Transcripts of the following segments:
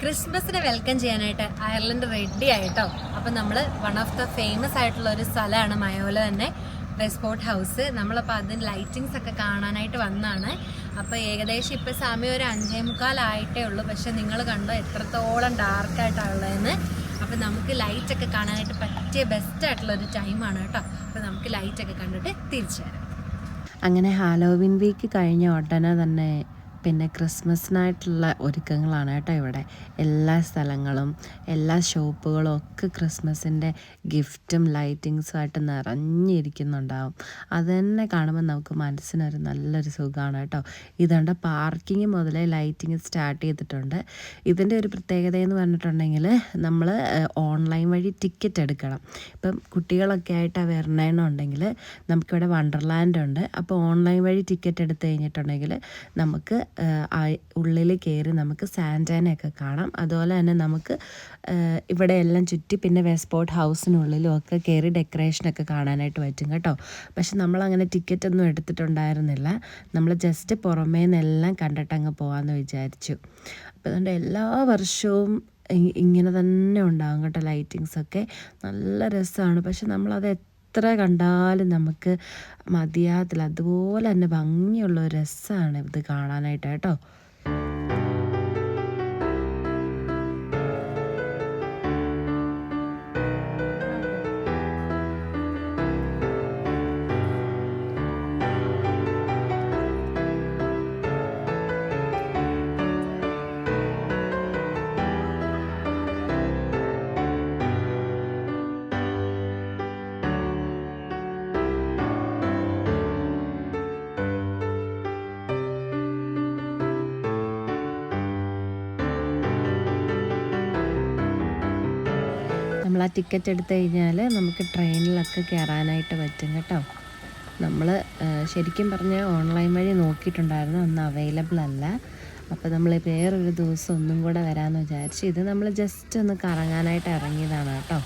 ക്രിസ്മസിനെ welcome ചെയ്യാനായിട്ട് Ireland ready ആയിട്ടോ. അപ്പം നമ്മൾ വൺ ഓഫ് ദ ഫേമസ് ആയിട്ടുള്ള ഒരു സ്ഥലമാണ് മയോല തന്നെ, വെസ്റ്റ്പോർട്ട് ഹൗസ്. നമ്മളപ്പോൾ അതിന് ലൈറ്റിങ്സ് ഒക്കെ കാണാനായിട്ട് വന്നതാണ്. അപ്പോൾ ഏകദേശം ഇപ്പോൾ സമയം ഒരു 5:45 ഉള്ളൂ. പക്ഷെ നിങ്ങൾ കണ്ടോ എത്രത്തോളം ഡാർക്കായിട്ടുള്ളതെന്ന്. അപ്പം നമുക്ക് ലൈറ്റൊക്കെ കാണാനായിട്ട് പറ്റിയ ബെസ്റ്റ് ആയിട്ടുള്ളൊരു ടൈമാണ് കേട്ടോ. അപ്പോൾ നമുക്ക് ലൈറ്റൊക്കെ കണ്ടിട്ട് തിരിച്ചു വരാം. അങ്ങനെ ഹാലോവിൻ വീക്ക് കഴിഞ്ഞ ഉടനെ തന്നെ പിന്നെ ക്രിസ്മസിനായിട്ടുള്ള ഒരുക്കങ്ങളാണ് കേട്ടോ. ഇവിടെ എല്ലാ സ്ഥലങ്ങളും എല്ലാ ഷോപ്പുകളും ഒക്കെ ക്രിസ്മസിൻ്റെ ഗിഫ്റ്റും ലൈറ്റിങ്സുമായിട്ട് നിറഞ്ഞിരിക്കുന്നുണ്ടാവും. അത് തന്നെ കാണുമ്പോൾ നമുക്ക് മനസ്സിനൊരു നല്ലൊരു സുഖമാണ് കേട്ടോ. ഇതുകൊണ്ട് പാർക്കിങ് മുതലേ ലൈറ്റിങ് സ്റ്റാർട്ട് ചെയ്തിട്ടുണ്ട്. ഇതിൻ്റെ ഒരു പ്രത്യേകത എന്ന് പറഞ്ഞിട്ടുണ്ടെങ്കിൽ നമ്മൾ ഓൺലൈൻ വഴി ടിക്കറ്റ് എടുക്കണം. ഇപ്പം കുട്ടികളൊക്കെ ആയിട്ട് വരണമെന്നുണ്ടെങ്കിൽ നമുക്കിവിടെ വണ്ടർലാൻഡ് ഉണ്ട്. അപ്പോൾ ഓൺലൈൻ വഴി ടിക്കറ്റ് എടുത്തു കഴിഞ്ഞിട്ടുണ്ടെങ്കിൽ നമുക്ക് ഉള്ളിൽ കയറി നമുക്ക് സാന്റാനെയൊക്കെ കാണാം. അതുപോലെ തന്നെ നമുക്ക് ഇവിടെ എല്ലാം ചുറ്റി പിന്നെ വെസ്റ്റ്പോർട്ട് ഹൗസിനുള്ളിലും ഒക്കെ കയറി ഡെക്കറേഷനൊക്കെ കാണാനായിട്ട് പറ്റും കേട്ടോ. പക്ഷെ നമ്മളങ്ങനെ ടിക്കറ്റൊന്നും എടുത്തിട്ടുണ്ടായിരുന്നില്ല. നമ്മൾ ജസ്റ്റ് പുറമേ നിന്നെല്ലാം കണ്ടിട്ടങ്ങ് പോകാമെന്ന് വിചാരിച്ചു. അപ്പോൾ അതുകൊണ്ട് എല്ലാ വർഷവും ഇങ്ങനെ തന്നെ ഉണ്ടാകും കേട്ടോ. ലൈറ്റിങ്സൊക്കെ നല്ല രസമാണ്. പക്ഷെ നമ്മളത് എത്ര കണ്ടാലും നമുക്ക് മതിയാകത്തില്ല. അതുപോലെ തന്നെ ഭംഗിയുള്ള ഒരു രസമാണ് ഇത് കാണാനായിട്ട് കേട്ടോ. നമ്മൾ ആ ടിക്കറ്റ് എടുത്തു കഴിഞ്ഞാൽ നമുക്ക് ട്രെയിനിലൊക്കെ കയറാനായിട്ട് പറ്റും കേട്ടോ. നമ്മൾ ശരിക്കും പറഞ്ഞാൽ ഓൺലൈൻ വഴി നോക്കിയിട്ടുണ്ടായിരുന്നു, ഒന്നും അവൈലബിൾ അല്ല. അപ്പോൾ നമ്മൾ വേറൊരു ദിവസം ഒന്നും കൂടെ വരാമെന്ന് വിചാരിച്ചു. ഇത് നമ്മൾ ജസ്റ്റ് ഒന്ന് കറങ്ങാനായിട്ട് ഇറങ്ങിയതാണ് കേട്ടോ.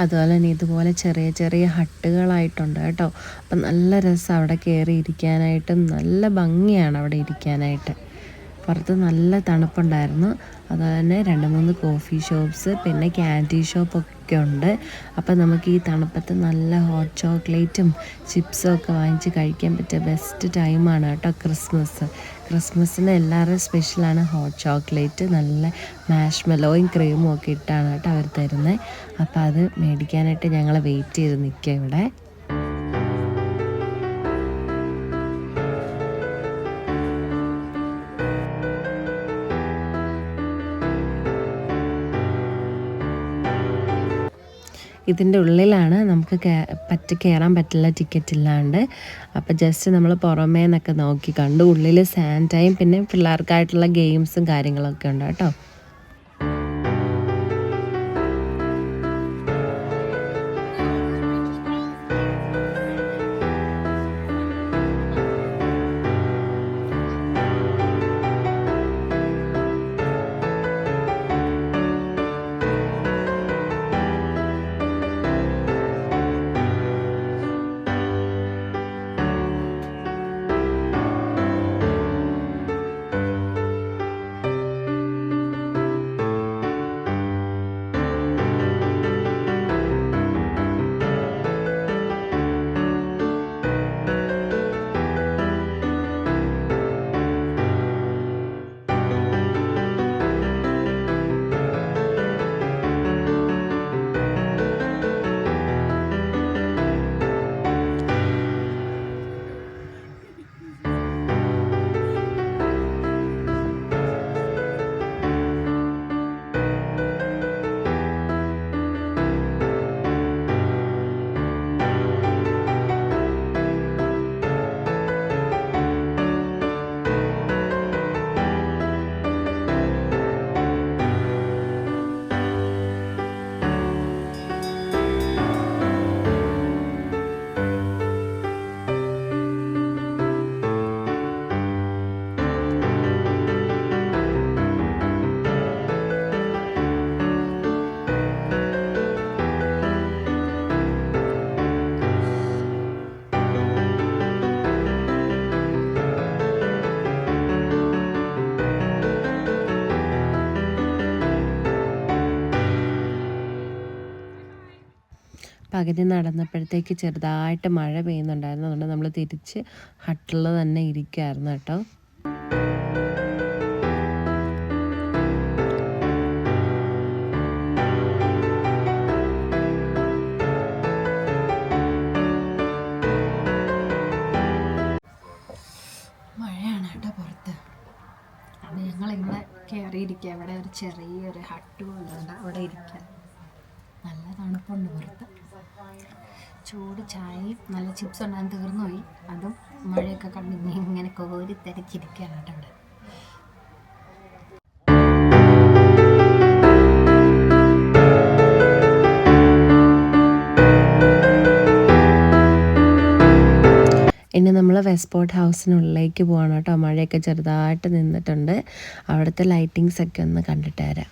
അതുപോലെ തന്നെ ഇതുപോലെ ചെറിയ ചെറിയ ഹട്ടുകളായിട്ടുണ്ട് കേട്ടോ. അപ്പം നല്ല രസം അവിടെ കയറി ഇരിക്കാനായിട്ടും നല്ല ഭംഗിയാണ് അവിടെ ഇരിക്കാനായിട്ട്. പുറത്ത് നല്ല തണുപ്പുണ്ടായിരുന്നു. അതുപോലെ തന്നെ 2-3 കോഫി ഷോപ്സ് പിന്നെ ക്യാൻഡി ഷോപ്പൊക്കെ ഉണ്ട്. അപ്പം നമുക്ക് ഈ തണുപ്പത്ത് നല്ല ഹോട്ട് ചോക്ലേറ്റും ചിപ്സും ഒക്കെ വാങ്ങിച്ച് കഴിക്കാൻ പറ്റിയ ബെസ്റ്റ് ടൈമാണ് കേട്ടോ ക്രിസ്മസിന് എല്ലാവരുടെയും സ്പെഷ്യലാണ് ഹോട്ട് ചോക്ലേറ്റ്. നല്ല മാഷ്മെലോയും ക്രീമും ഒക്കെ ഇട്ടാണ് കേട്ടോ അവർ തരുന്നത്. അപ്പോൾ അത് മേടിക്കാനായിട്ട് ഞങ്ങൾ വെയിറ്റ് ചെയ്ത് നിൽക്കുക ഇവിടെ. ഇതിൻ്റെ ഉള്ളിലാണ് നമുക്ക് കയറാൻ പറ്റില്ല ടിക്കറ്റ് ഇല്ലാണ്ട്. അപ്പോൾ ജസ്റ്റ് നമ്മൾ പുറമേ നിന്നൊക്കെ നോക്കി കണ്ടു. ഉള്ളിൽ സാന്റയും പിന്നെ പിള്ളേർക്കായിട്ടുള്ള ഗെയിംസും കാര്യങ്ങളൊക്കെ ഉണ്ട് കേട്ടോ. പകുതി നടന്നപ്പോഴത്തേക്ക് ചെറുതായിട്ട് മഴ പെയ്യുന്നുണ്ടായിരുന്നു. അതുകൊണ്ട് നമ്മൾ തിരിച്ച് ഹട്ടിൽ തന്നെ ഇരിക്കുമായിരുന്നു കേട്ടോ. മഴയാണ് കേട്ടോ പുറത്ത്. അപ്പം ഞങ്ങളിവിടെ കയറിയിരിക്കുക. ഇവിടെ ഒരു ചെറിയൊരു ഹട്ട് പോലുണ്ട്, അവിടെ ഇരിക്കുക. നല്ല തണുപ്പുണ്ട് പുറത്ത്. ചൂട് ചായയും നല്ല ചിപ്സ് ഉണ്ടാകാൻ തീർന്നു പോയി. അതും മഴയൊക്കെ കണ്ട് ഇങ്ങനെ കോരി തിരക്കിരിക്കുകയാണ് കേട്ടോ ഇവിടെ. ഇനി നമ്മൾ വെസ്പോർട്ട് ഹൗസിനുള്ളിലേക്ക് പോകണം കേട്ടോ. മഴയൊക്കെ ചെറുതായിട്ട് നിന്നിട്ടുണ്ട്. അവിടുത്തെ ലൈറ്റിങ്സ് ഒക്കെ ഒന്ന് കണ്ടിട്ട് വരാം.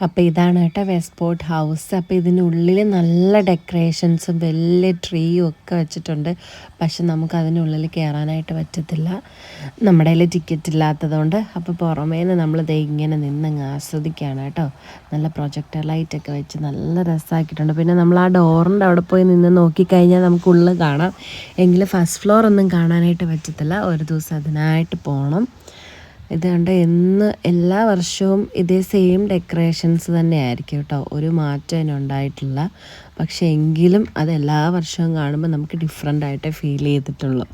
അപ്പോൾ ഇതാണ് കേട്ടോ വെസ്റ്റ്പോർട്ട് ഹൗസ്. അപ്പോൾ ഇതിനുള്ളിൽ നല്ല ഡെക്കറേഷൻസും വലിയ ട്രീയും ഒക്കെ വെച്ചിട്ടുണ്ട്. പക്ഷെ നമുക്ക് അതിനുള്ളിൽ കയറാനായിട്ട് പറ്റത്തില്ല, നമ്മുടെ കയ്യിൽ ടിക്കറ്റ് ഇല്ലാത്തതുകൊണ്ട്. അപ്പോൾ പുറമേ നിന്ന് നമ്മൾ ദേ ഇങ്ങനെ നിന്നങ്ങ് ആസ്വദിക്കുകയാണ് കേട്ടോ. നല്ല പ്രൊജക്ടർ ലൈറ്റൊക്കെ വെച്ച് നല്ല രസമാക്കിയിട്ടുണ്ട്. പിന്നെ നമ്മൾ ആ ഡോറിൻ്റെ അവിടെ പോയി നിന്ന് നോക്കിക്കഴിഞ്ഞാൽ നമുക്ക് ഉള്ളിൽ കാണാം. എങ്കിലും ഫസ്റ്റ് ഫ്ലോർ ഒന്നും കാണാനായിട്ട് പറ്റത്തില്ല, ഒരു ദിവസം അതിനായിട്ട് പോകണം. ഇതുകൊണ്ട് എല്ലാ വർഷവും ഇതേ സെയിം ഡെക്കറേഷൻസ് തന്നെ ആയിരിക്കും കേട്ടോ, ഒരു മാറ്റം അതിനുണ്ടായിട്ടില്ല. പക്ഷേ എങ്കിലും അത് എല്ലാ വർഷവും കാണുമ്പോൾ നമുക്ക് ഡിഫറെൻ്റ് ആയിട്ടേ ഫീൽ ചെയ്തിട്ടുള്ളൂ.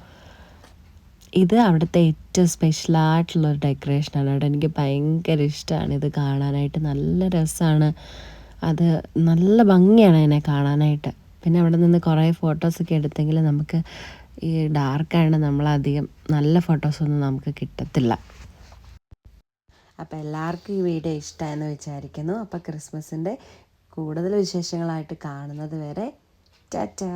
ഇത് അവിടുത്തെ ഏറ്റവും സ്പെഷ്യലായിട്ടുള്ളൊരു ഡെക്കറേഷനാണ് കേട്ടോ. എനിക്ക് ഭയങ്കര ഇഷ്ടമാണ് ഇത് കാണാനായിട്ട്, നല്ല രസമാണ്. അത് നല്ല ഭംഗിയാണ് അതിനെ കാണാനായിട്ട്. പിന്നെ അവിടെ നിന്ന് കുറേ ഫോട്ടോസൊക്കെ എടുത്തെങ്കിൽ നമുക്ക് ഈ ഡാർക്കാണ് നമ്മളധികം നല്ല ഫോട്ടോസൊന്നും നമുക്ക് കിട്ടത്തില്ല. അപ്പോൾ എല്ലാവർക്കും ഈ വീഡിയോ ഇഷ്ടമായെന്ന് വിചാരിക്കുന്നു. അപ്പോൾ ക്രിസ്മസിൻ്റെ കൂടുതൽ വിശേഷങ്ങളായിട്ട് കാണുന്നത് വരെ ടാറ്റാ.